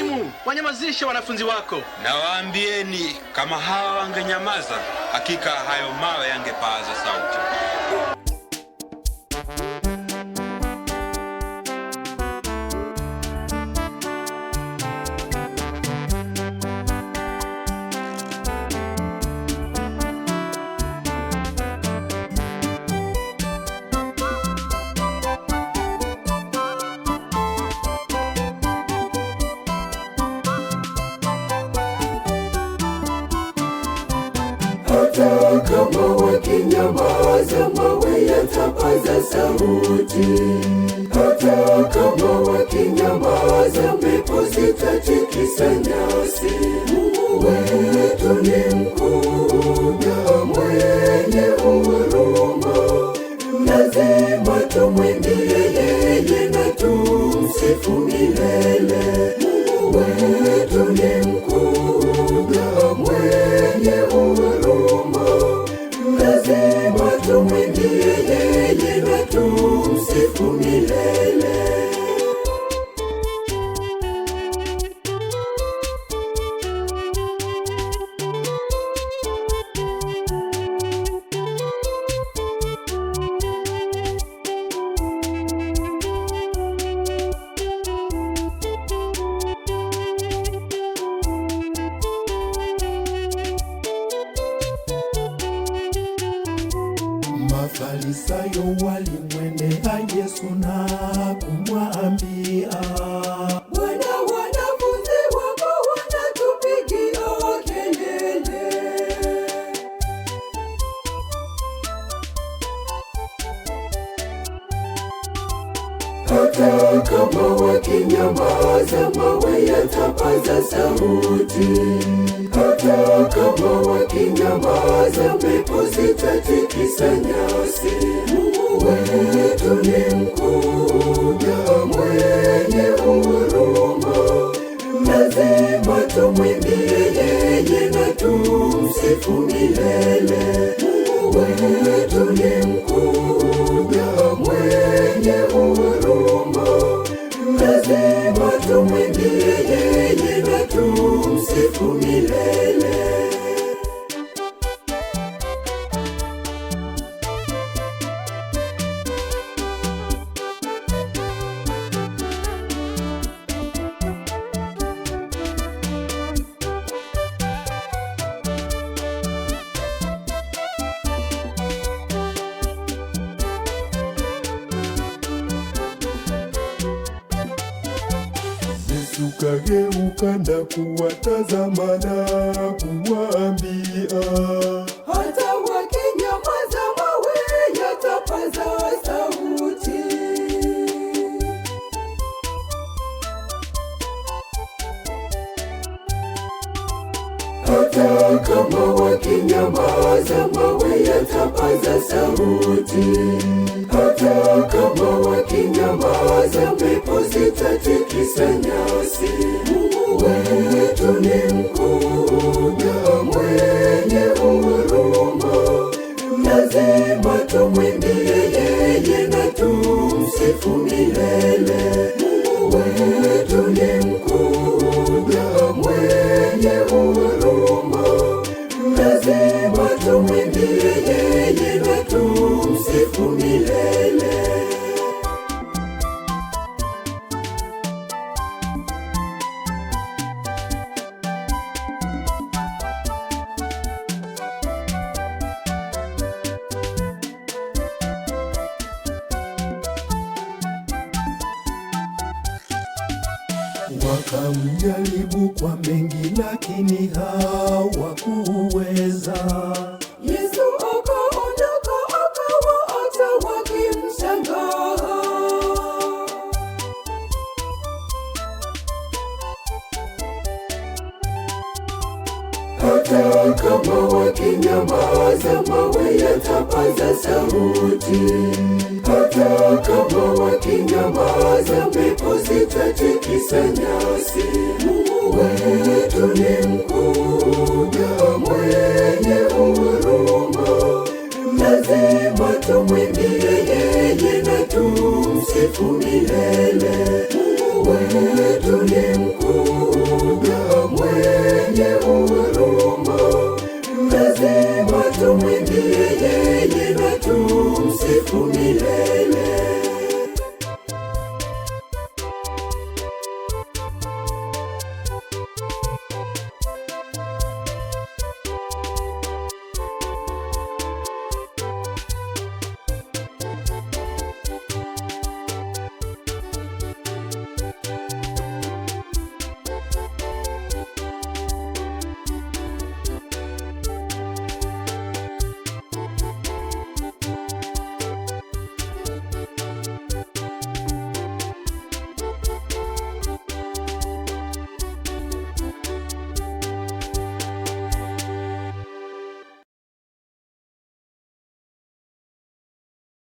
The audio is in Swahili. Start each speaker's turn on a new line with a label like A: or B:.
A: Mwalimu, wanyamazishe wanafunzi wako.
B: Na waambieni, kama hawa wangenyamaza, hakika hayo mawe yangepaza sauti.
C: Hata kama wakinyamaza, mawe yatapaza sauti. Hata kama wakinyamaza, pepo zitatikisa nyasi. Mungu wetu ni mkuu na mwenye huruma, lazima tumwimbie yeye na tumsifu milele. Mungu wetu ni mkuu na mwenye huruma, lazima tumwimbie yeye na tumsifu milele. Mafarisayo walimwendea Yesu na kumwambia, Bwana, wanafunzi wako wanatupigia kelele. Hata kama wakinyamaza, mawe yatapaza sauti. Hata kama wakinyamaza, pepo zitatikisa nyasi. Mungu wetu ni mkuu na mwenye huruma, lazima tumwimbie yeye na tumsifu milele. Mungu wetu ni mkuu na mwenye huruma, lazima tumwimbie yeye na tumsifu milele. Yesu kageuka na kuwatazama na kuwaambia, hata wakinyamaza, mawe yatapaza sauti. Hata kama wakinyamaza, mawe yatapaza sauti. Hata kama wakinyamaza, pepo zitatikisa nyasi. Mungu wetu ni mkuu na mwenye huruma, lazima tumwimbie yeye na tumsifu milele. Mungu wetu ni mkuu na mwenye huruma, lazima tumwimbie yeye na tumsifu milele. Wakamjaribu kwa mengi, lakini hawakuweza. Yesu akaondoka akawaacha wakimshangaa. Hata kama wakinyamaza, mawe yatapaza sauti. Hata kama wakinyamaza, pepo zitatikisa nyasi. Mungu wetu ni mkuu na mwenye huruma, lazima tumwimbie yeye na tumsifu milele. Mungu wetu ni